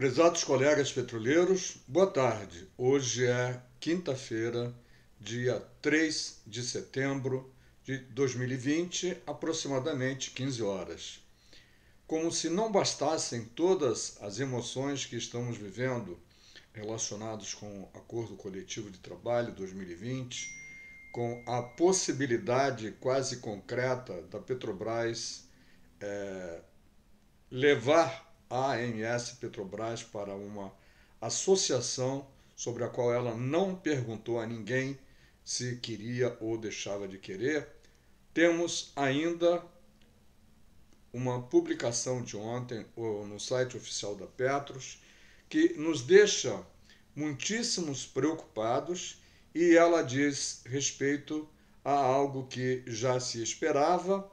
Prezados colegas petroleiros, boa tarde. Hoje é quinta-feira, dia 3 de setembro de 2020, aproximadamente 15 horas. Como se não bastassem todas as emoções que estamos vivendo relacionadas com o Acordo Coletivo de Trabalho 2020, com a possibilidade quase concreta da Petrobras levar a AMS Petrobras para uma associação sobre a qual ela não perguntou a ninguém se queria ou deixava de querer, temos ainda uma publicação de ontem no site oficial da Petros que nos deixa muitíssimos preocupados, e ela diz respeito a algo que já se esperava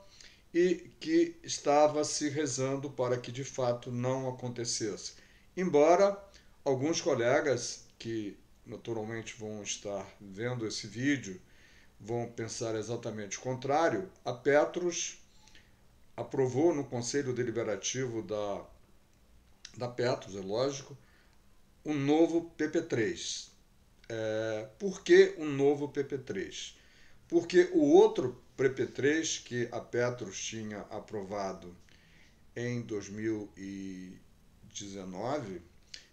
e que estava se rezando para que de fato não acontecesse. Embora alguns colegas que naturalmente vão estar vendo esse vídeo vão pensar exatamente o contrário, a Petros aprovou no Conselho Deliberativo da Petros, é lógico, um novo PP3. Por que um novo PP3? Porque o outro PP3 que a Petros tinha aprovado em 2019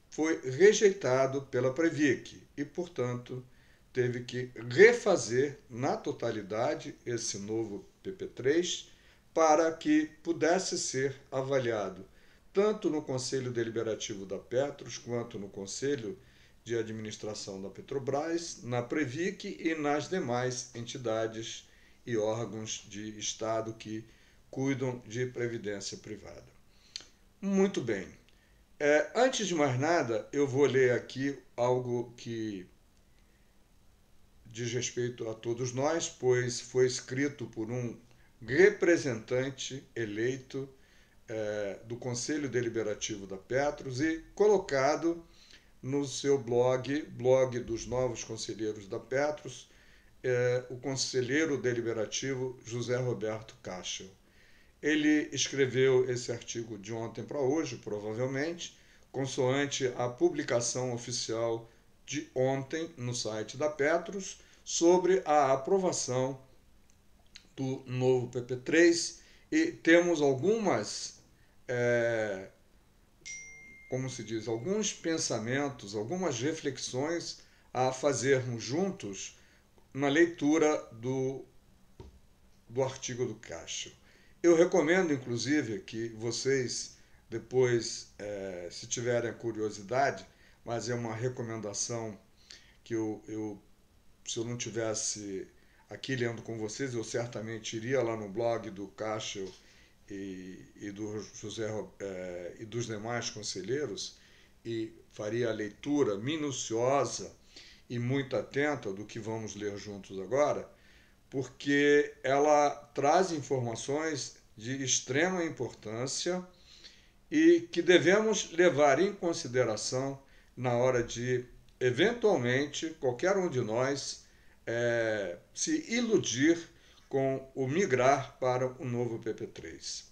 foi rejeitado pela Previc e, portanto, teve que refazer na totalidade esse novo PP3 para que pudesse ser avaliado tanto no Conselho Deliberativo da Petros quanto no Conselho de Administração da Petrobras, na Previc e nas demais entidades e órgãos de Estado que cuidam de previdência privada. Muito bem. Antes de mais nada, eu vou ler aqui algo que diz respeito a todos nós, pois foi escrito por um representante eleito do Conselho Deliberativo da Petros e colocado no seu blog dos novos conselheiros da Petros, o conselheiro deliberativo José Roberto Cachel. Ele escreveu esse artigo de ontem para hoje, provavelmente, consoante a publicação oficial de ontem no site da Petros sobre a aprovação do novo PP3, e temos algumas alguns pensamentos, algumas reflexões a fazermos juntos na leitura do artigo do Cachel. Eu recomendo, inclusive, que vocês depois, se tiverem curiosidade, mas é uma recomendação que se eu não tivesse aqui lendo com vocês, eu certamente iria lá no blog do Cachel e do José e dos demais conselheiros e faria a leitura minuciosa e muito atenta do que vamos ler juntos agora, porque ela traz informações de extrema importância e que devemos levar em consideração na hora de, eventualmente, qualquer um de nós se iludir com o migrar para o novo PP3.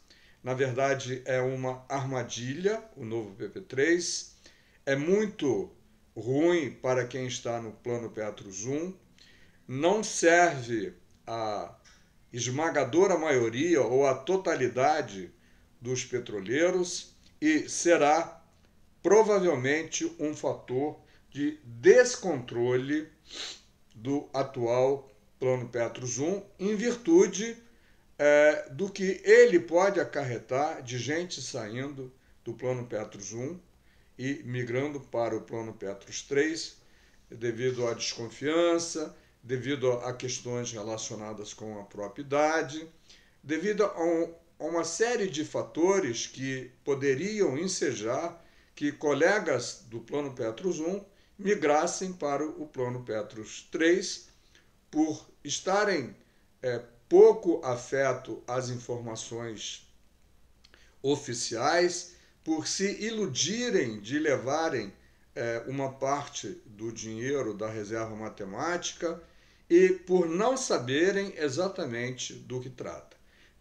Na verdade, é uma armadilha o novo PP3, é muito ruim para quem está no plano Petros 1, não serve a esmagadora maioria ou a totalidade dos petroleiros e será provavelmente um fator de descontrole do atual plano Petros 1, em virtude do que ele pode acarretar de gente saindo do plano Petros 1 e migrando para o plano Petros 3, devido à desconfiança, devido a questões relacionadas com a própria idade, devido a uma série de fatores que poderiam ensejar que colegas do plano Petros 1 migrassem para o plano Petros 3 por estarem pouco afeto às informações oficiais, por se iludirem de levarem uma parte do dinheiro da reserva matemática e por não saberem exatamente do que trata.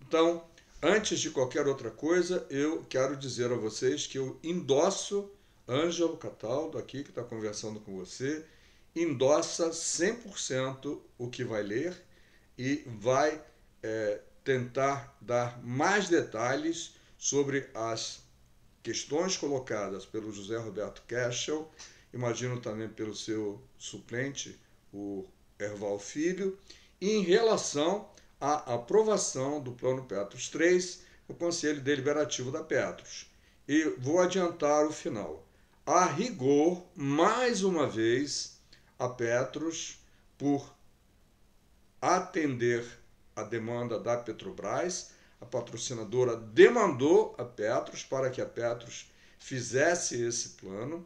Então, antes de qualquer outra coisa, eu quero dizer a vocês que eu endosso Ângelo Cataldo, aqui que está conversando com você, endossa 100% o que vai ler e vai tentar dar mais detalhes sobre as questões colocadas pelo José Roberto Cashel, imagino também pelo seu suplente, o Erval Filho, e em relação à aprovação do Plano Petros III no Conselho Deliberativo da Petros. E vou adiantar o final. A rigor, mais uma vez, a Petros, por atender a demanda da Petrobras, a patrocinadora demandou a Petros para que a Petros fizesse esse plano.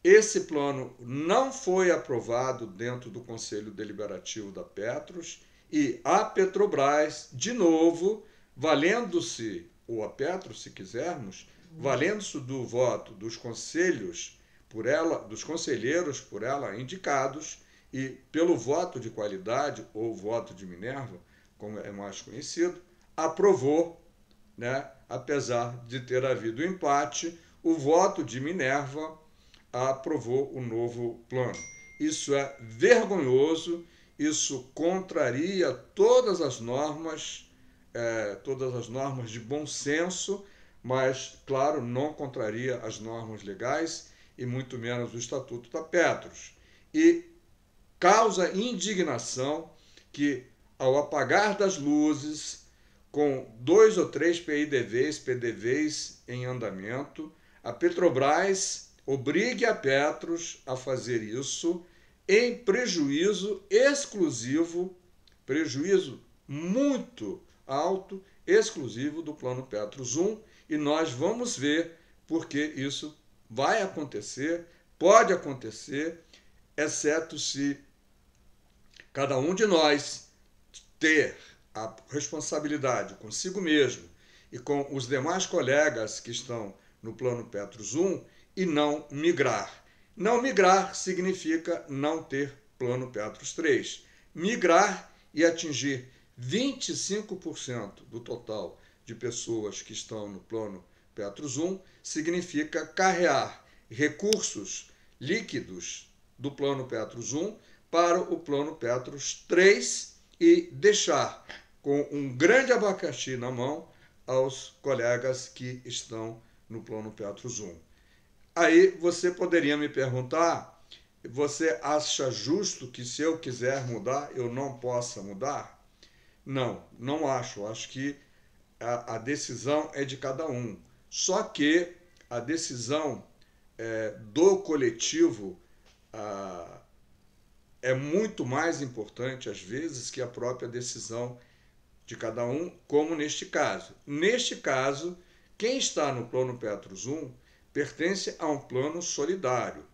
Esse plano não foi aprovado dentro do Conselho Deliberativo da Petros e a Petrobras, de novo, valendo-se, ou a Petros, se quisermos, valendo-se do voto dos conselheiros por ela indicados e pelo voto de qualidade, ou voto de Minerva, como é mais conhecido, aprovou, né, apesar de ter havido empate, o voto de Minerva aprovou o novo plano. Isso é vergonhoso, isso contraria todas as normas de bom senso, mas, claro, não contraria as normas legais e muito menos o Estatuto da Petros. E causa indignação que, ao apagar das luzes, com 2 ou 3 PDVs em andamento, a Petrobras obrigue a Petros a fazer isso em prejuízo exclusivo, prejuízo muito alto, exclusivo do Plano Petros I, e nós vamos ver porque isso vai acontecer, pode acontecer, exceto se cada um de nós ter a responsabilidade consigo mesmo e com os demais colegas que estão no Plano Petros I e não migrar. Não migrar significa não ter Plano Petros III. Migrar e atingir 25% do total de pessoas que estão no Plano Petros I significa carrear recursos líquidos do Plano Petros I para o Plano Petros III e deixar com um grande abacaxi na mão aos colegas que estão no Plano Petros I. Aí você poderia me perguntar, você acha justo que se eu quiser mudar, eu não possa mudar? Não, não acho. Acho que a decisão é de cada um. Só que a decisão do coletivo é muito mais importante, às vezes, que a própria decisão de cada um, como neste caso. Neste caso, quem está no Plano Petros I pertence a um plano solidário.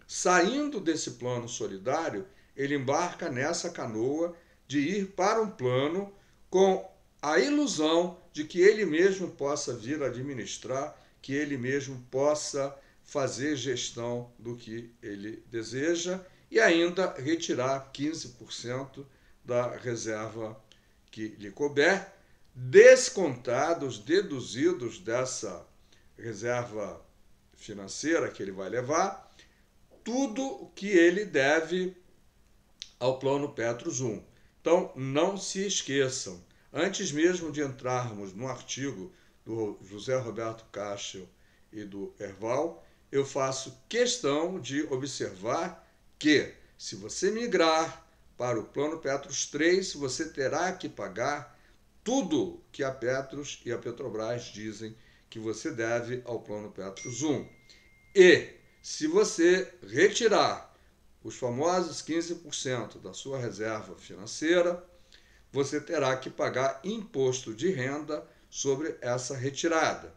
Saindo desse plano solidário, ele embarca nessa canoa de ir para um plano com a ilusão de que ele mesmo possa vir administrar, que ele mesmo possa fazer gestão do que ele deseja e ainda retirar 15% da reserva que lhe couber, descontados, deduzidos dessa reserva financeira que ele vai levar, tudo o que ele deve ao Plano Petros I. Então, não se esqueçam, antes mesmo de entrarmos no artigo do José Roberto Cashel e do Erval, eu faço questão de observar que, se você migrar para o Plano Petros III, você terá que pagar tudo que a Petros e a Petrobras dizem que você deve ao Plano Petros I. E, se você retirar os famosos 15% da sua reserva financeira, você terá que pagar imposto de renda sobre essa retirada,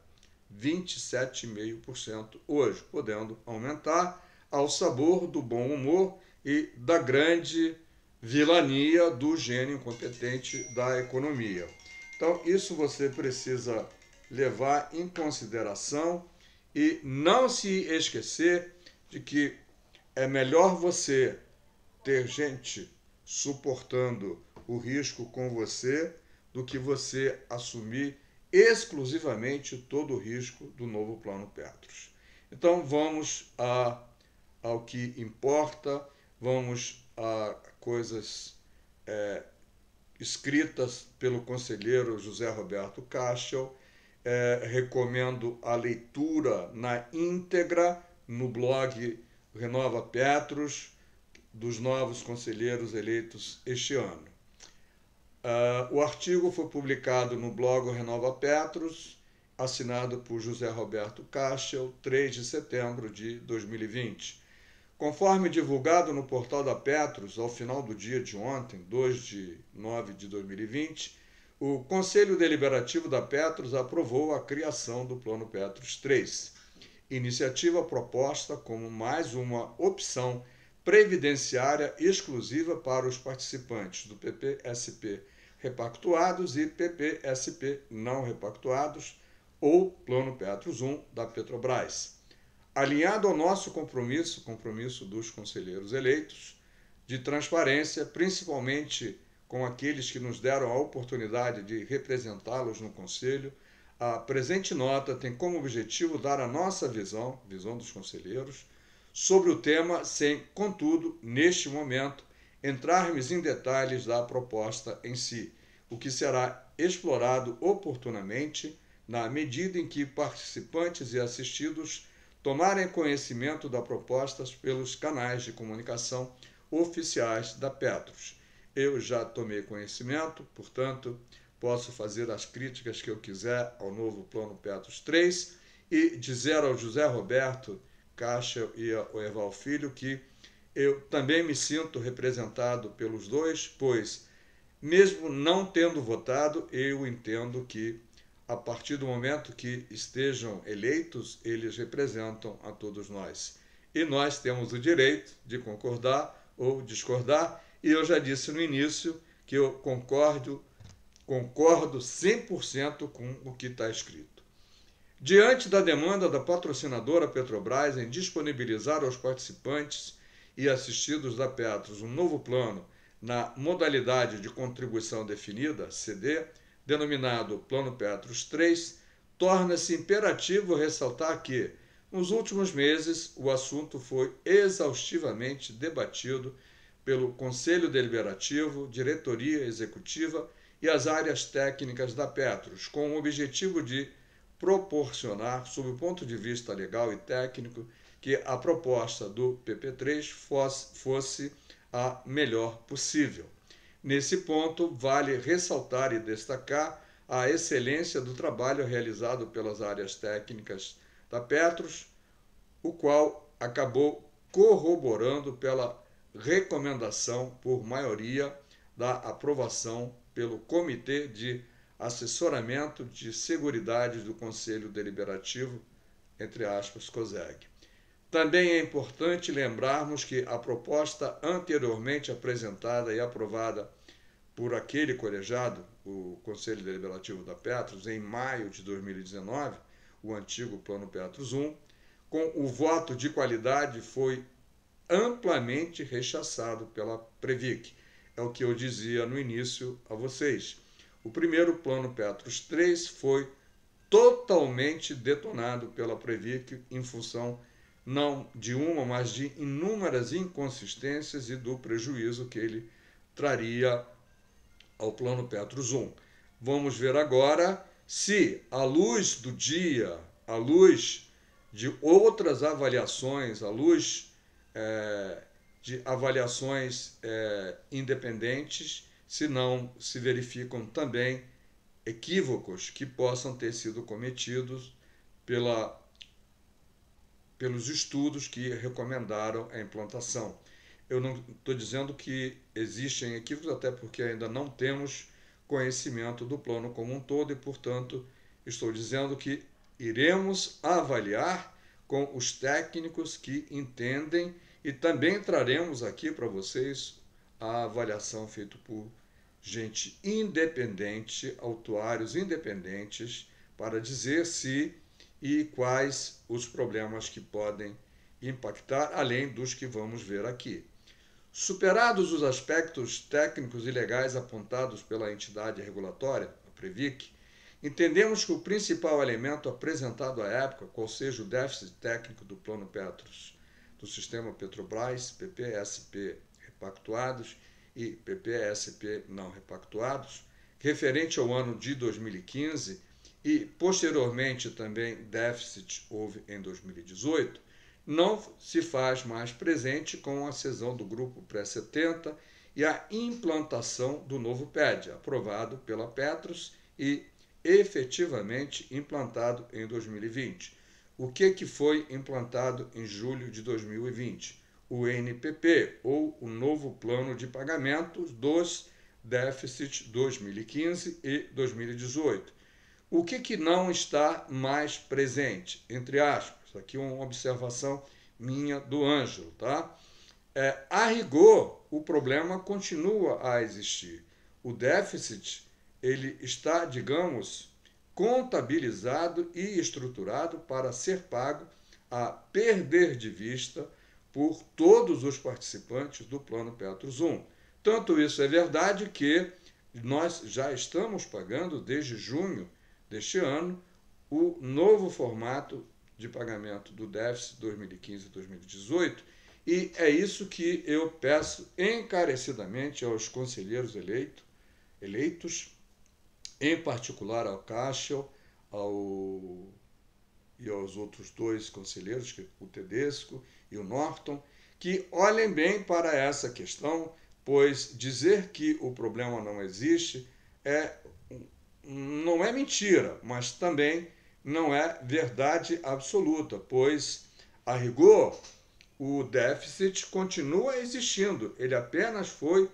27,5% hoje, podendo aumentar ao sabor do bom humor e da grande vilania do gênio incompetente da economia. Então, isso você precisa levar em consideração e não se esquecer de que é melhor você ter gente suportando o risco com você do que você assumir exclusivamente todo o risco do novo Plano Petros. Então vamos ao que importa, vamos a coisas escritas pelo conselheiro José Roberto Castro. Recomendo a leitura na íntegra no blog Renova Petros, dos novos conselheiros eleitos este ano. O artigo foi publicado no blog Renova Petros, assinado por José Roberto Castro, 3 de setembro de 2020. Conforme divulgado no portal da Petros, ao final do dia de ontem, 2 de nove de 2020, o Conselho Deliberativo da Petros aprovou a criação do Plano Petros 3, iniciativa proposta como mais uma opção previdenciária exclusiva para os participantes do PPSP repactuados e PPSP não repactuados, ou Plano Petros 1 da Petrobras. Alinhado ao nosso compromisso dos conselheiros eleitos, de transparência, principalmente com aqueles que nos deram a oportunidade de representá-los no Conselho, a presente nota tem como objetivo dar a nossa visão dos conselheiros, sobre o tema, sem, contudo, neste momento, entrarmos em detalhes da proposta em si, o que será explorado oportunamente na medida em que participantes e assistidos tomarem conhecimento da proposta pelos canais de comunicação oficiais da Petros. Eu já tomei conhecimento, portanto, posso fazer as críticas que eu quiser ao novo Plano Petros 3 e dizer ao José Roberto Castro e ao Eval Filho que eu também me sinto representado pelos dois, pois, mesmo não tendo votado, eu entendo que, a partir do momento que estejam eleitos, eles representam a todos nós. E nós temos o direito de concordar ou discordar, e eu já disse no início que eu concordo 100% com o que está escrito. Diante da demanda da patrocinadora Petrobras em disponibilizar aos participantes e assistidos da Petros um novo plano na modalidade de contribuição definida, CD, denominado Plano Petros 3, torna-se imperativo ressaltar que, nos últimos meses, o assunto foi exaustivamente debatido pelo Conselho Deliberativo, Diretoria Executiva e as áreas técnicas da Petros, com o objetivo de proporcionar, sob o ponto de vista legal e técnico, que a proposta do PP3 fosse a melhor possível. Nesse ponto, vale ressaltar e destacar a excelência do trabalho realizado pelas áreas técnicas da Petros, o qual acabou corroborando pela recomendação por maioria da aprovação pelo Comitê de Assessoramento de Seguridade do Conselho Deliberativo, entre aspas, COSEG. Também é importante lembrarmos que a proposta anteriormente apresentada e aprovada por aquele colegiado, o Conselho Deliberativo da Petros, em maio de 2019, o antigo Plano Petros 1, com o voto de qualidade, foi amplamente rechaçado pela Previc. É o que eu dizia no início a vocês. O primeiro Plano Petros 3 foi totalmente detonado pela Previc em função não de uma, mas de inúmeras inconsistências e do prejuízo que ele traria ao Plano Petros 1. Vamos ver agora se, à luz do dia, à luz de outras avaliações, à luz de avaliações independentes, se não se verificam também equívocos que possam ter sido cometidos pelos estudos que recomendaram a implantação. Eu não estou dizendo que existem equívocos, até porque ainda não temos conhecimento do plano como um todo e, portanto, estou dizendo que iremos avaliar com os técnicos que entendem e também traremos aqui para vocês a avaliação feita por gente independente, autuários independentes, para dizer se e quais os problemas que podem impactar, além dos que vamos ver aqui. Superados os aspectos técnicos e legais apontados pela entidade regulatória, a Previc, entendemos que o principal elemento apresentado à época, qual seja o déficit técnico do Plano Petros, do sistema Petrobras, PPSP repactuados e PPSP não repactuados, referente ao ano de 2015 e, posteriormente, também déficit houve em 2018, não se faz mais presente com a cisão do grupo pré-70 e a implantação do novo PED, aprovado pela Petros e efetivamente implantado em 2020. O que foi implantado em julho de 2020? O NPP, ou o Novo Plano de Pagamentos dos Déficits 2015 e 2018. O que não está mais presente? Entre aspas, aqui uma observação minha do Ângelo, tá? A rigor, o problema continua a existir. O déficit, ele está, digamos, contabilizado e estruturado para ser pago a perder de vista por todos os participantes do Plano Petros 1. Tanto isso é verdade que nós já estamos pagando, desde junho deste ano, o novo formato de pagamento do déficit 2015 e 2018, e é isso que eu peço encarecidamente aos conselheiros eleitos, em particular ao Cashel e aos outros dois conselheiros, o Tedesco e o Norton, que olhem bem para essa questão, pois dizer que o problema não existe não é mentira, mas também não é verdade absoluta, pois, a rigor, o déficit continua existindo, ele apenas foi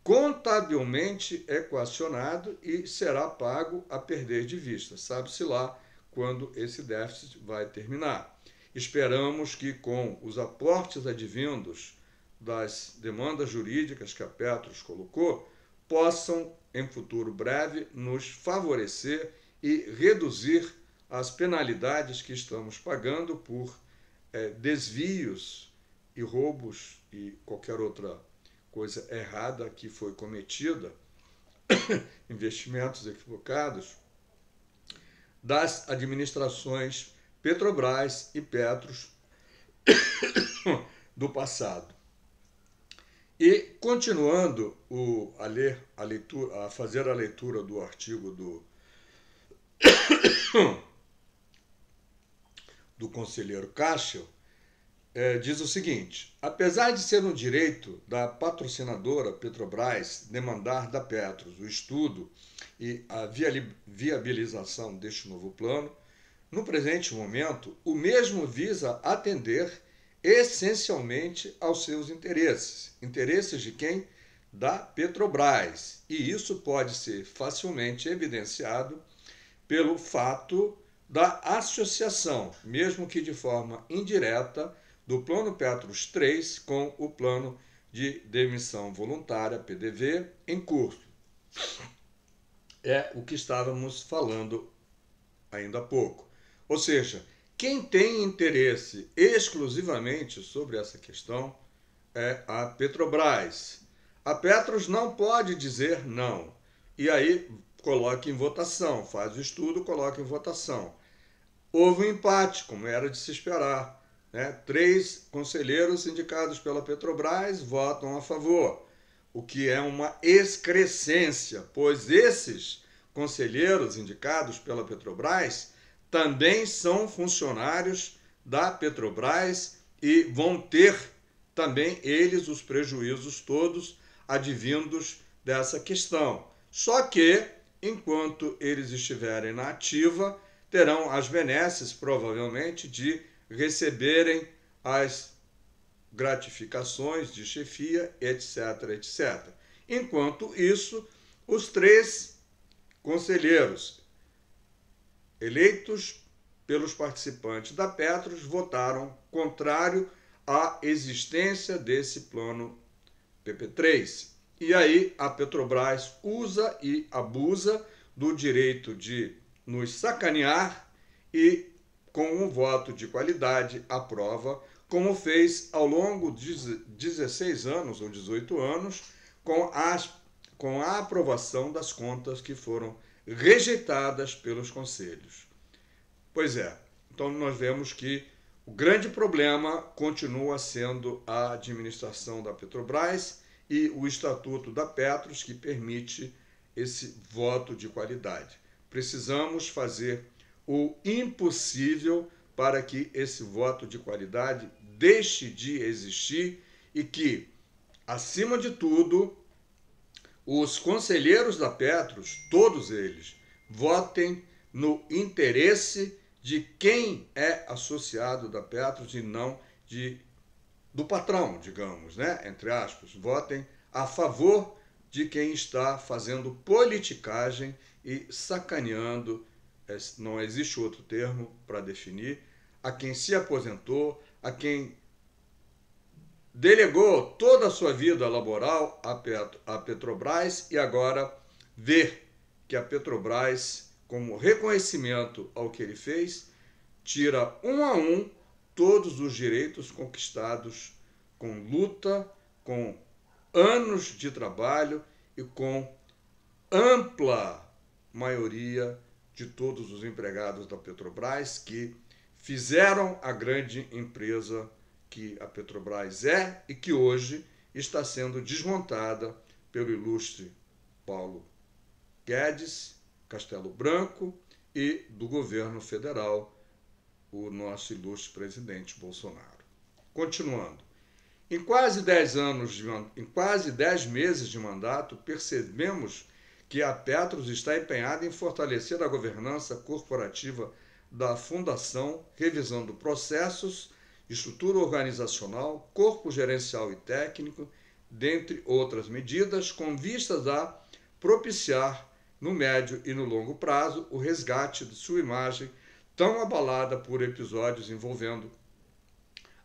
contabilmente equacionado e será pago a perder de vista. Sabe-se lá quando esse déficit vai terminar. Esperamos que, com os aportes advindos das demandas jurídicas que a Petros colocou, possam, em futuro breve, nos favorecer e reduzir as penalidades que estamos pagando por desvios e roubos e qualquer outra coisa errada que foi cometida, investimentos equivocados, das administrações Petrobras e Petros do passado. E, continuando a fazer a leitura do artigo do conselheiro Cashel, diz o seguinte: apesar de ser um direito da patrocinadora Petrobras demandar da Petros o estudo e a viabilização deste novo plano, no presente momento, o mesmo visa atender essencialmente aos seus interesses. Interesses de quem? Da Petrobras. E isso pode ser facilmente evidenciado pelo fato da associação, mesmo que de forma indireta, do Plano Petros 3 com o Plano de Demissão Voluntária, PDV, em curso. É o que estávamos falando ainda há pouco. Ou seja, quem tem interesse exclusivamente sobre essa questão é a Petrobras. A Petros não pode dizer não. E aí coloca em votação, faz o estudo, coloca em votação. Houve um empate, como era de se esperar. 3 conselheiros indicados pela Petrobras votam a favor, o que é uma excrescência, pois esses conselheiros indicados pela Petrobras também são funcionários da Petrobras e vão ter também eles os prejuízos todos advindos dessa questão. Só que, enquanto eles estiverem na ativa, terão as benesses, provavelmente, de receberem as gratificações de chefia, etc, etc. Enquanto isso, os 3 conselheiros eleitos pelos participantes da Petros votaram contrário à existência desse plano PP3. E aí a Petrobras usa e abusa do direito de nos sacanear e, com um voto de qualidade, aprova, como fez ao longo de 16 anos ou 18 anos, com a aprovação das contas que foram rejeitadas pelos conselhos. Pois é, então nós vemos que o grande problema continua sendo a administração da Petrobras e o Estatuto da Petros, que permite esse voto de qualidade. Precisamos fazer o impossível para que esse voto de qualidade deixe de existir e que, acima de tudo, os conselheiros da Petros, todos eles, votem no interesse de quem é associado da Petros e não do patrão, digamos, né? Entre aspas. Votem a favor de quem está fazendo politicagem e sacaneando, não existe outro termo para definir, a quem se aposentou, a quem delegou toda a sua vida laboral à Petrobras e agora vê que a Petrobras, como reconhecimento ao que ele fez, tira um a um todos os direitos conquistados com luta, com anos de trabalho e com ampla maioria de todos os empregados da Petrobras que fizeram a grande empresa que a Petrobras é e que hoje está sendo desmontada pelo ilustre Paulo Guedes, Castelo Branco e do governo federal, o nosso ilustre presidente Bolsonaro. Continuando, em quase 10 meses de mandato, percebemos que a Petros está empenhada em fortalecer a governança corporativa da fundação, revisando processos, estrutura organizacional, corpo gerencial e técnico, dentre outras medidas, com vistas a propiciar, no médio e no longo prazo, o resgate de sua imagem tão abalada por episódios envolvendo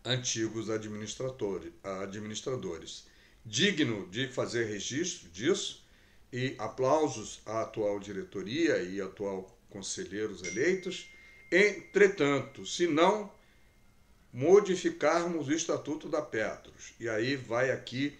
antigos administradores. Digno de fazer registro disso e aplausos à atual diretoria e atual conselheiros eleitos. Entretanto, se não modificarmos o Estatuto da Petros, e aí vai aqui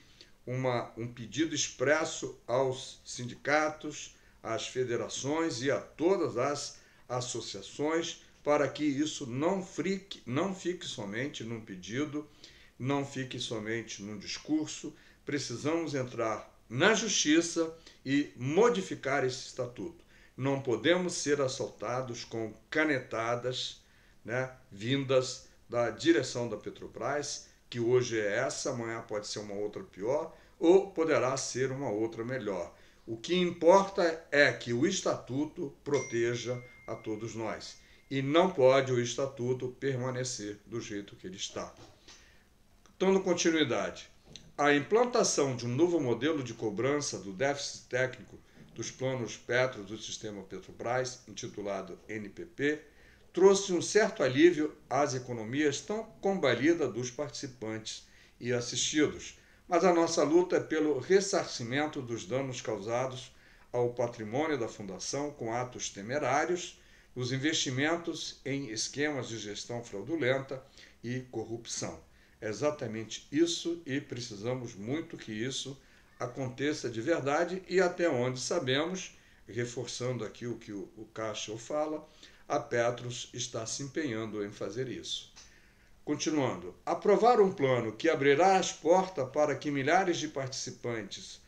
um pedido expresso aos sindicatos, às federações e a todas as associações para que isso não fique somente num pedido, não fique somente num discurso. Precisamos entrar na justiça e modificar esse estatuto. Não podemos ser assaltados com canetadas, né, vindas da direção da Petrobras, que hoje é essa, amanhã pode ser uma outra pior, ou poderá ser uma outra melhor. O que importa é que o estatuto proteja a todos nós. E não pode o estatuto permanecer do jeito que ele está. Dando continuidade, a implantação de um novo modelo de cobrança do déficit técnico dos planos Petros do sistema Petrobras, intitulado NPP, trouxe um certo alívio às economias tão combalidas dos participantes e assistidos, mas a nossa luta é pelo ressarcimento dos danos causados ao patrimônio da Fundação com atos temerários, os investimentos em esquemas de gestão fraudulenta e corrupção. É exatamente isso e precisamos muito que isso aconteça de verdade e até onde sabemos, reforçando aqui o que o Castro fala, a Petros está se empenhando em fazer isso. Continuando, aprovar um plano que abrirá as portas para que milhares de participantes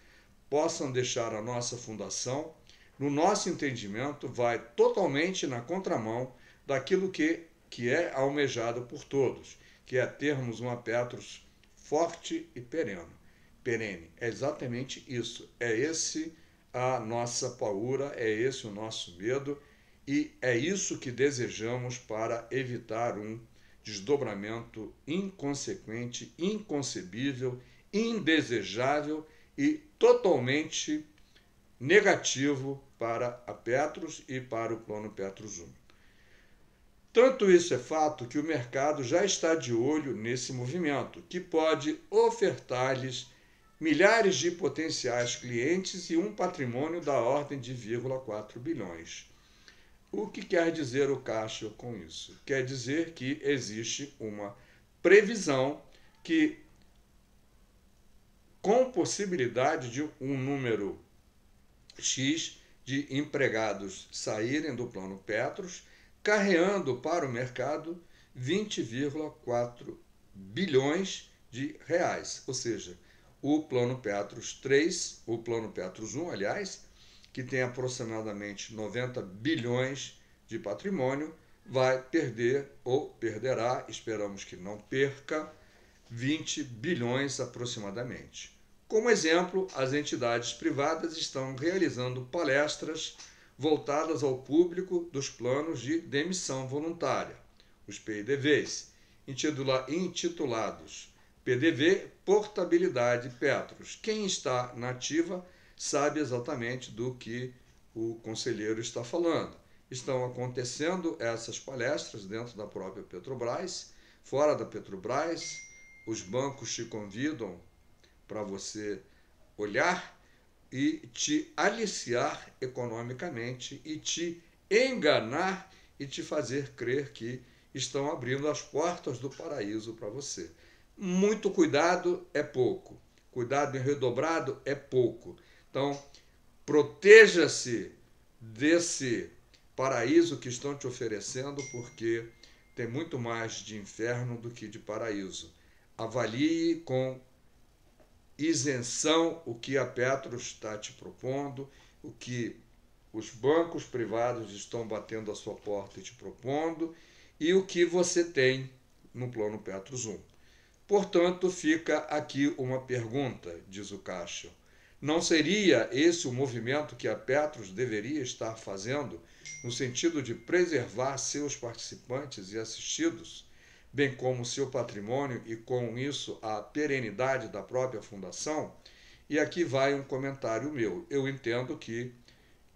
possam deixar a nossa fundação, no nosso entendimento, vai totalmente na contramão daquilo que é almejado por todos, que é termos uma Petros forte e perene. É exatamente isso. É esse a nossa paura, é esse o nosso medo e é isso que desejamos para evitar um desdobramento inconsequente, inconcebível, indesejável e totalmente negativo para a Petros e para o plano Petros 1. Tanto isso é fato que o mercado já está de olho nesse movimento, que pode ofertar-lhes milhares de potenciais clientes e um patrimônio da ordem de 4 bilhões. O que quer dizer o Castro com isso? Quer dizer que existe uma previsão que, com possibilidade de um número X de empregados saírem do Plano Petros, carreando para o mercado 20,4 bilhões de reais. Ou seja, o Plano Petros 3, o Plano Petros 1, aliás, que tem aproximadamente 90 bilhões de patrimônio, vai perder ou perderá, esperamos que não perca, 20 bilhões aproximadamente. Como exemplo, as entidades privadas estão realizando palestras voltadas ao público dos planos de demissão voluntária, os PIDVs, intitulados PDV Portabilidade Petros. Quem está na ativa sabe exatamente do que o conselheiro está falando. Estão acontecendo essas palestras dentro da própria Petrobras, fora da Petrobras, os bancos te convidam para você olhar e te aliciar economicamente e te enganar e te fazer crer que estão abrindo as portas do paraíso para você. Muito cuidado é pouco, cuidado em redobrado é pouco. Então, proteja-se desse paraíso que estão te oferecendo, porque tem muito mais de inferno do que de paraíso. Avalie com isenção o que a Petros está te propondo, o que os bancos privados estão batendo a sua porta e te propondo, e o que você tem no Plano Petros 1. Portanto, fica aqui uma pergunta, diz o Caixa. Não seria esse o movimento que a Petros deveria estar fazendo no sentido de preservar seus participantes e assistidos, bem como seu patrimônio e, com isso, a perenidade da própria fundação? E aqui vai um comentário meu. Eu entendo que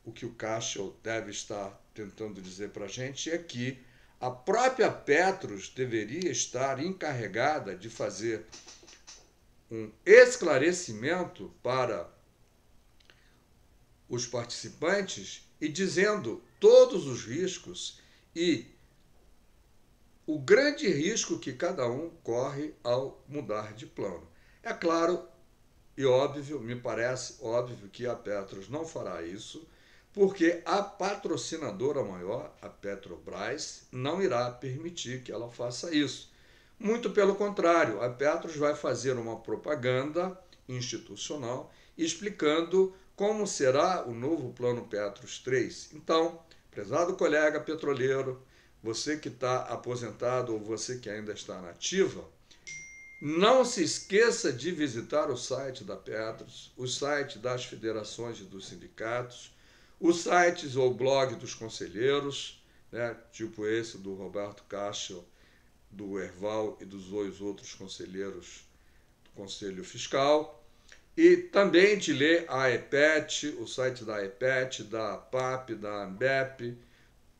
o Caixa deve estar tentando dizer para a gente é que a própria Petros deveria estar encarregada de fazer um esclarecimento para os participantes e dizendo todos os riscos e o grande risco que cada um corre ao mudar de plano. É claro e óbvio, me parece óbvio que a Petros não fará isso, porque a patrocinadora maior, a Petrobras, não irá permitir que ela faça isso. Muito pelo contrário, a Petros vai fazer uma propaganda institucional explicando como será o novo Plano Petros 3. Então, prezado colega petroleiro, você que está aposentado ou você que ainda está na ativa, não se esqueça de visitar o site da Petros, o site das federações e dos sindicatos, os sites ou blog dos conselheiros, né, tipo esse do Roberto Caixa, do Erval e dos dois outros conselheiros do Conselho Fiscal, e também de ler a EPET, o site da EPET, da APAP, da ANBEP.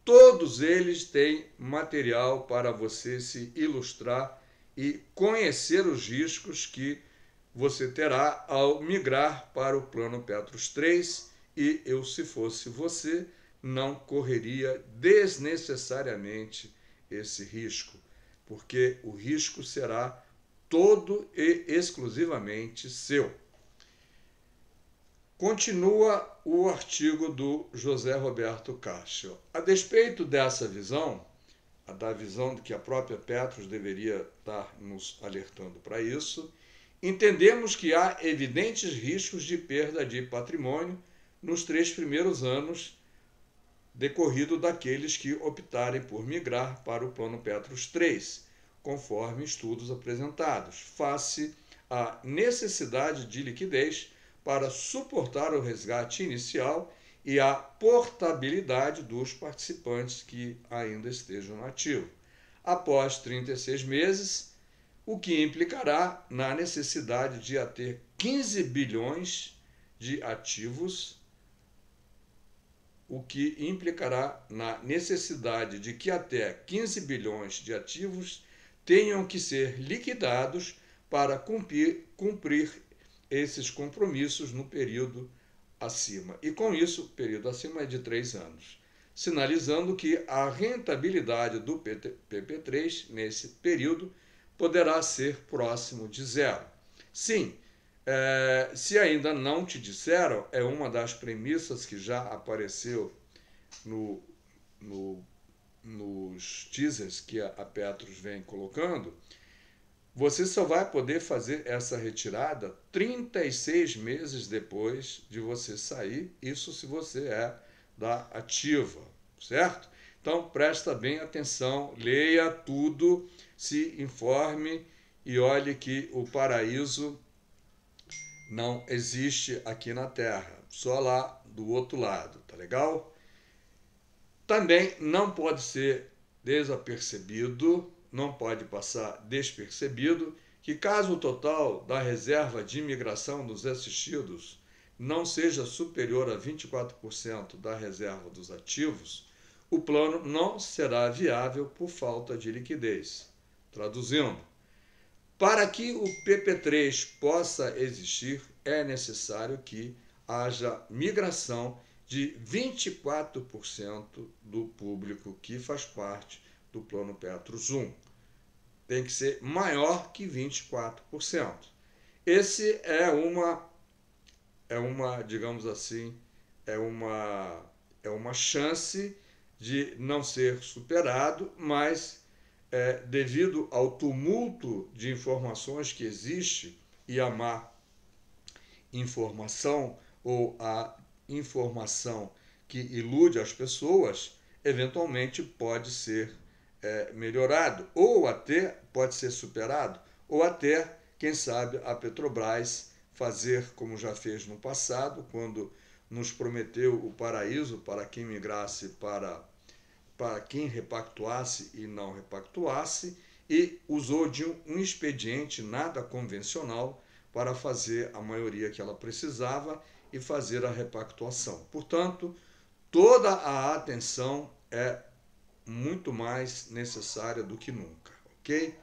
Todos eles têm material para você se ilustrar e conhecer os riscos que você terá ao migrar para o Plano Petros 3, e eu, se fosse você, não correria desnecessariamente esse risco, porque o risco será todo e exclusivamente seu. Continua o artigo do José Roberto Caixa. A despeito dessa visão, da visão de que a própria Petros deveria estar nos alertando para isso, entendemos que há evidentes riscos de perda de patrimônio nos 3 primeiros anos decorrido daqueles que optarem por migrar para o Plano Petros 3, conforme estudos apresentados, face à necessidade de liquidez para suportar o resgate inicial e a portabilidade dos participantes que ainda estejam no ativo. Após 36 meses, o que implicará na necessidade de até 15 bilhões de ativos, o que implicará na necessidade de que até 15 bilhões de ativos tenham que ser liquidados para cumprir esses compromissos no período acima. E com isso, o período acima é de 3 anos, sinalizando que a rentabilidade do PP3 nesse período poderá ser próximo de zero. Sim, Se ainda não te disseram, é uma das premissas que já apareceu no, no, nos teasers que a Petros vem colocando. Você só vai poder fazer essa retirada 36 meses depois de você sair, isso se você é da ativa, certo? Então presta bem atenção, leia tudo, se informe e olhe que o paraíso não existe aqui na Terra, só lá do outro lado, tá legal? Também não pode ser desapercebido, não pode passar despercebido, que caso o total da reserva de imigração dos assistidos não seja superior a 24% da reserva dos ativos, o plano não será viável por falta de liquidez. Traduzindo, para que o PP3 possa existir, é necessário que haja migração de 24% do público que faz parte do Plano Petros 1. Tem que ser maior que 24%. Esse é uma, digamos assim, é uma chance de não ser superado, mas devido ao tumulto de informações que existe e a má informação ou a informação que ilude as pessoas, eventualmente pode ser melhorado, ou até pode ser superado, ou até, quem sabe, a Petrobras fazer como já fez no passado, quando nos prometeu o paraíso para quem migrasse para quem repactuasse e não repactuasse, e usou de um expediente nada convencional para fazer a maioria que ela precisava e fazer a repactuação. Portanto, toda a atenção é muito mais necessária do que nunca, ok?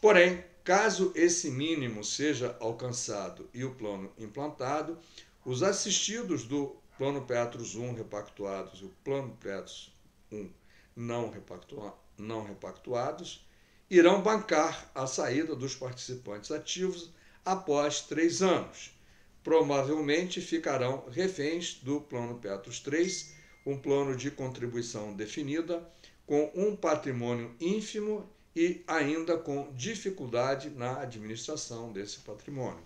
Porém, caso esse mínimo seja alcançado e o plano implantado, os assistidos do Plano Petros 1 repactuados e o Plano Petros 1 não repactuados irão bancar a saída dos participantes ativos após 3 anos. Provavelmente ficarão reféns do Plano Petros 3, um plano de contribuição definida, com um patrimônio ínfimo e ainda com dificuldade na administração desse patrimônio.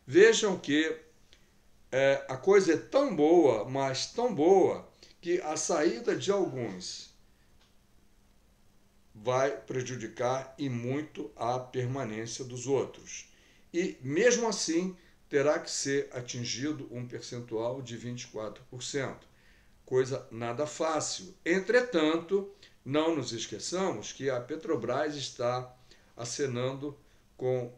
Vejam que a coisa é tão boa, mas tão boa, que a saída de alguns vai prejudicar e muito a permanência dos outros. E, mesmo assim, terá que ser atingido um percentual de 24%. Coisa nada fácil. Entretanto, não nos esqueçamos que a Petrobras está acenando com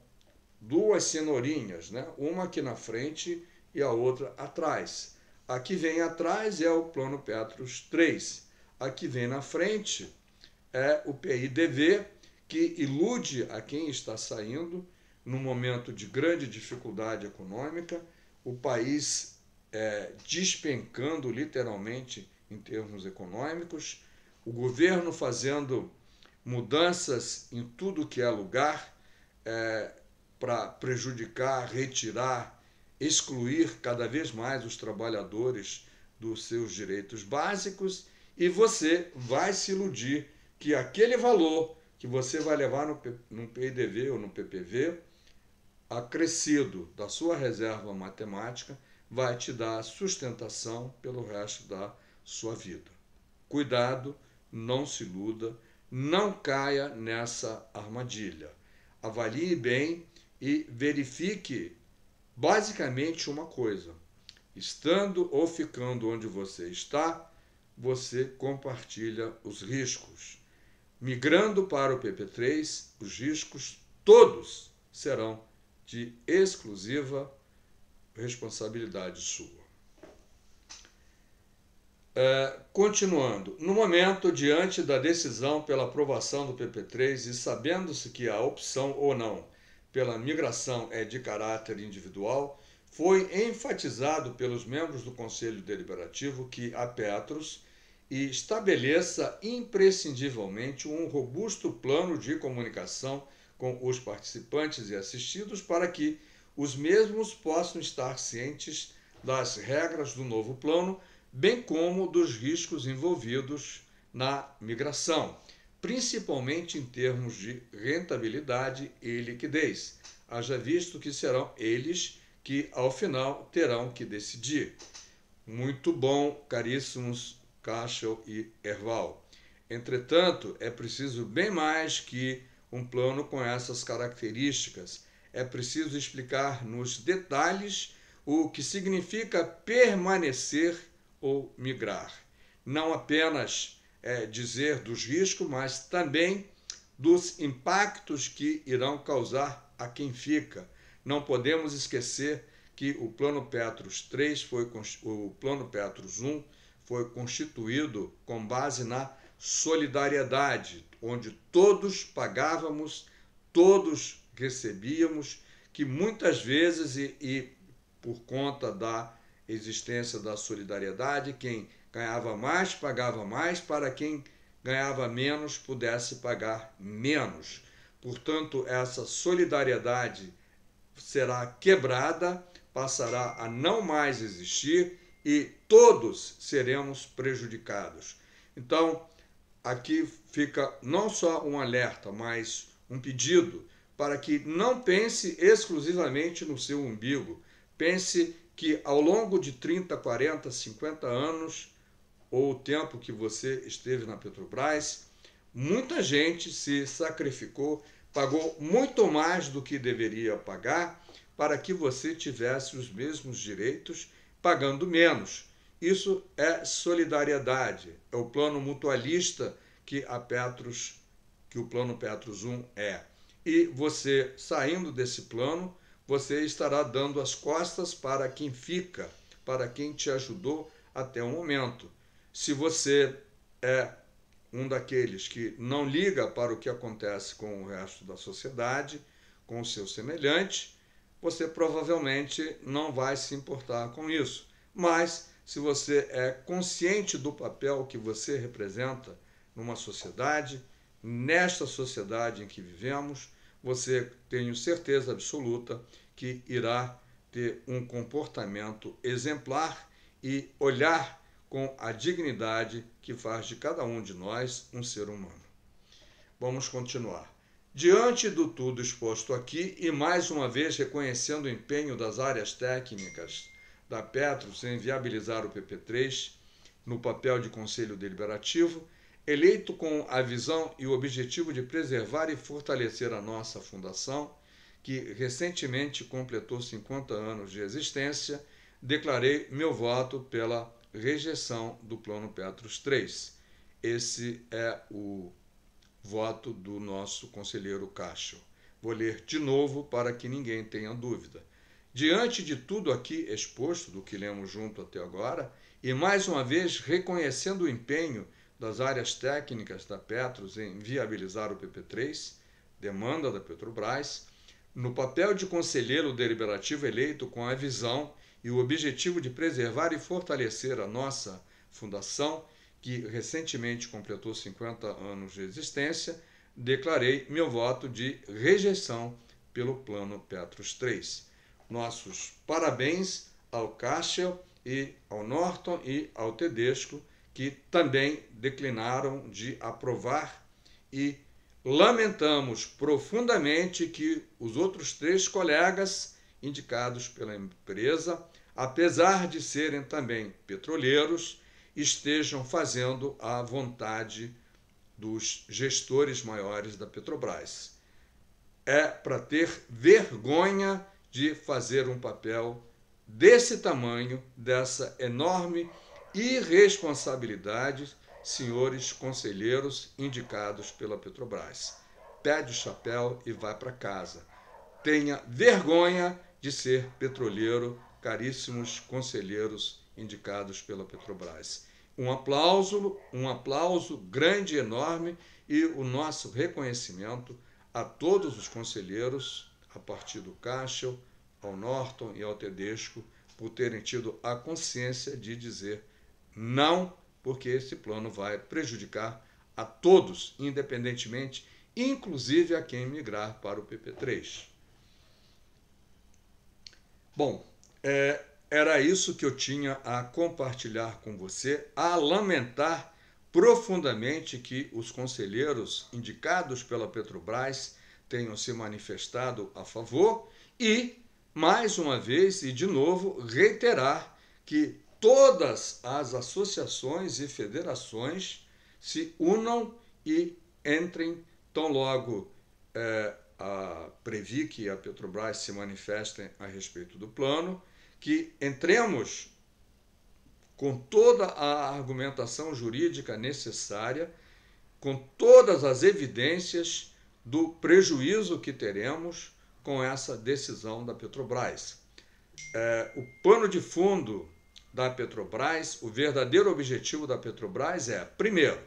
duas cenourinhas, né? Uma aqui na frente e a outra atrás. A que vem atrás é o Plano Petros 3. A que vem na frente é o PIDV, que ilude a quem está saindo num momento de grande dificuldade econômica, o país despencando literalmente em termos econômicos, o governo fazendo mudanças em tudo que é lugar para prejudicar, retirar, excluir cada vez mais os trabalhadores dos seus direitos básicos, e você vai se iludir que aquele valor que você vai levar no PIDV ou no PPV, acrescido da sua reserva matemática, vai te dar sustentação pelo resto da sua vida. Cuidado, não se iluda, não caia nessa armadilha. Avalie bem e verifique basicamente uma coisa: estando ou ficando onde você está, você compartilha os riscos. Migrando para o PP3, os riscos todos serão de exclusiva responsabilidade sua. Continuando, no momento, diante da decisão pela aprovação do PP3 e sabendo-se que a opção ou não pela migração é de caráter individual, foi enfatizado pelos membros do Conselho Deliberativo que a Petros estabeleça imprescindivelmente um robusto plano de comunicação com os participantes e assistidos para que os mesmos possam estar cientes das regras do novo plano, bem como dos riscos envolvidos na migração, principalmente em termos de rentabilidade e liquidez, haja visto que serão eles que, ao final, terão que decidir. Muito bom, caríssimos Cashel e Erval. Entretanto, é preciso bem mais que um plano com essas características. É preciso explicar nos detalhes o que significa permanecer ou migrar. Não apenas dizer dos riscos, mas também dos impactos que irão causar a quem fica. Não podemos esquecer que o Plano Petros III o Plano Petros I foi constituído com base na solidariedade, onde todos pagávamos, todos recebíamos, que muitas vezes, e por conta da existência da solidariedade, quem ganhava mais pagava mais, para quem ganhava menos pudesse pagar menos. Portanto, essa solidariedade será quebrada, passará a não mais existir e todos seremos prejudicados. Então, aqui fica não só um alerta, mas um pedido para que não pense exclusivamente no seu umbigo. Pense que ao longo de 30, 40, 50 anos, ou o tempo que você esteve na Petrobras, muita gente se sacrificou, pagou muito mais do que deveria pagar para que você tivesse os mesmos direitos pagando menos. Isso é solidariedade, é o plano mutualista que o Plano Petros I é. E você, saindo desse plano, você estará dando as costas para quem fica, para quem te ajudou até o momento. Se você é um daqueles que não liga para o que acontece com o resto da sociedade, com o seu semelhante, você provavelmente não vai se importar com isso. Mas, se você é consciente do papel que você representa numa sociedade, nesta sociedade em que vivemos, você, tenho certeza absoluta, que irá ter um comportamento exemplar e olhar com a dignidade que faz de cada um de nós um ser humano. Vamos continuar. Diante do tudo exposto aqui, e mais uma vez reconhecendo o empenho das áreas técnicas da Petros em viabilizar o PP3 no papel de Conselho Deliberativo, eleito com a visão e o objetivo de preservar e fortalecer a nossa fundação, que recentemente completou 50 anos de existência, declarei meu voto pela rejeição do Plano Petros III. Esse é o voto do nosso conselheiro Cashel. Vou ler de novo para que ninguém tenha dúvida. Diante de tudo aqui exposto, do que lemos junto até agora, e mais uma vez reconhecendo o empenho das áreas técnicas da Petros em viabilizar o PP3, demanda da Petrobras, no papel de conselheiro deliberativo eleito com a visão e o objetivo de preservar e fortalecer a nossa fundação, que recentemente completou 50 anos de existência, declarei meu voto de rejeição pelo Plano Petros III. Nossos parabéns ao Cashel e ao Norton e ao Tedesco, que também declinaram de aprovar, e lamentamos profundamente que os outros 3 colegas indicados pela empresa, apesar de serem também petroleiros, estejam fazendo a vontade dos gestores maiores da Petrobras. É para ter vergonha de fazer um papel desse tamanho, dessa enorme irresponsabilidade, senhores conselheiros indicados pela Petrobras. Pede o chapéu e vai para casa. Tenha vergonha de ser petroleiro, caríssimos conselheiros indicados pela Petrobras. Um aplauso grande e enorme, e o nosso reconhecimento a todos os conselheiros, a partir do Cashel, ao Norton e ao Tedesco, por terem tido a consciência de dizer não, porque esse plano vai prejudicar a todos, independentemente, inclusive a quem migrar para o PP3. Bom, era isso que eu tinha a compartilhar com você, a lamentar profundamente que os conselheiros indicados pela Petrobras tenham se manifestado a favor e, mais uma vez e de novo, reiterar que todas as associações e federações se unam e entrem tão logo a Previc e a Petrobras se manifestem a respeito do plano, que entremos com toda a argumentação jurídica necessária, com todas as evidências do prejuízo que teremos com essa decisão da Petrobras. O pano de fundo da Petrobras, o verdadeiro objetivo da Petrobras é, primeiro,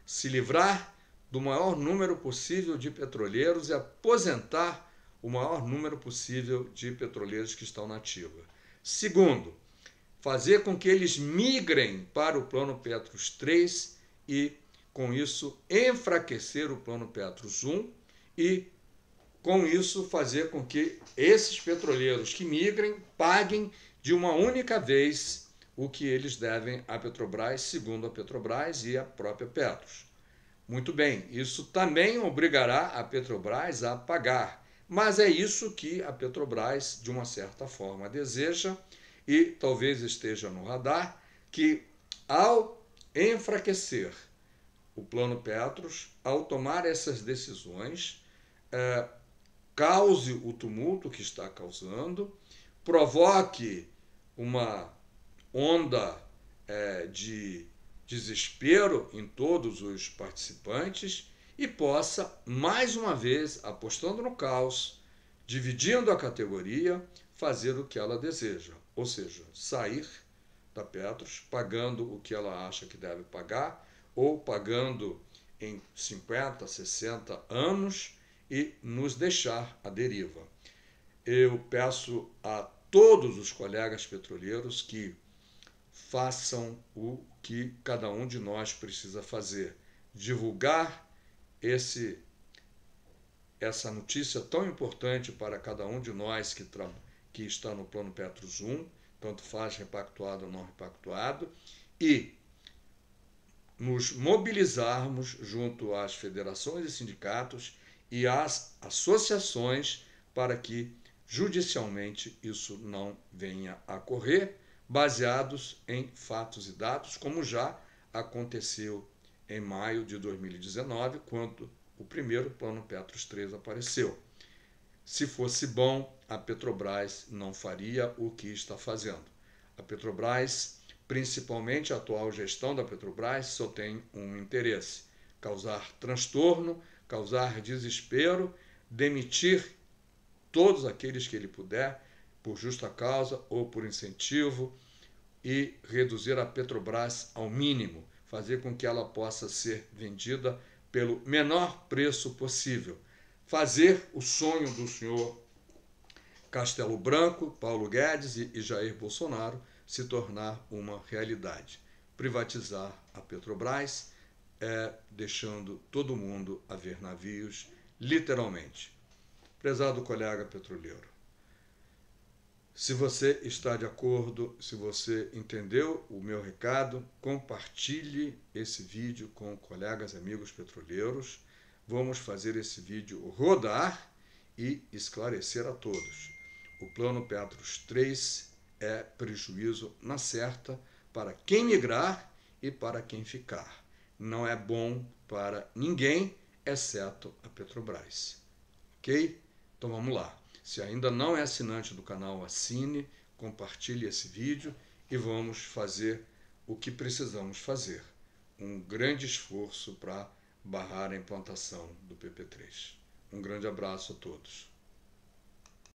se livrar do maior número possível de petroleiros e aposentar o maior número possível de petroleiros que estão na ativa. Segundo, fazer com que eles migrem para o Plano Petros 3 e, com isso, enfraquecer o Plano Petros 1 e, com isso, fazer com que esses petroleiros que migrem paguem de uma única vez o que eles devem à Petrobras, segundo a Petrobras e a própria Petros. Muito bem, isso também obrigará a Petrobras a pagar, mas é isso que a Petrobras, de uma certa forma, deseja e talvez esteja no radar, que ao enfraquecer o Plano Petros, ao tomar essas decisões, cause o tumulto que está causando, provoque uma onda de desespero em todos os participantes e possa, mais uma vez, apostando no caos, dividindo a categoria, fazer o que ela deseja, ou seja, sair da Petros pagando o que ela acha que deve pagar ou pagando em 50, 60 anos e nos deixar à deriva. Eu peço a todos os colegas petroleiros que façam o que cada um de nós precisa fazer, divulgar essa notícia tão importante para cada um de nós que está no Plano Petros 1, tanto faz repactuado ou não repactuado, e nos mobilizarmos junto às federações e sindicatos e às associações para que judicialmente isso não venha a ocorrer, baseados em fatos e dados, como já aconteceu em maio de 2019, quando o primeiro Plano Petros 3 apareceu. Se fosse bom, a Petrobras não faria o que está fazendo. A Petrobras, principalmente a atual gestão da Petrobras, só tem um interesse: causar transtorno, causar desespero, demitir todos aqueles que ele puder, por justa causa ou por incentivo, e reduzir a Petrobras ao mínimo, fazer com que ela possa ser vendida pelo menor preço possível, fazer o sonho do senhor Castelo Branco, Paulo Guedes e Jair Bolsonaro se tornar uma realidade. Privatizar a Petrobras deixando todo mundo a ver navios, literalmente. Prezado colega petroleiro, se você está de acordo, se você entendeu o meu recado, compartilhe esse vídeo com colegas e amigos petroleiros. Vamos fazer esse vídeo rodar e esclarecer a todos. O Plano Petros 3 é prejuízo na certa para quem migrar e para quem ficar. Não é bom para ninguém, exceto a Petrobras. Ok? Então vamos lá. Se ainda não é assinante do canal, assine, compartilhe esse vídeo e vamos fazer o que precisamos fazer. Um grande esforço para barrar a implantação do PP3. Um grande abraço a todos.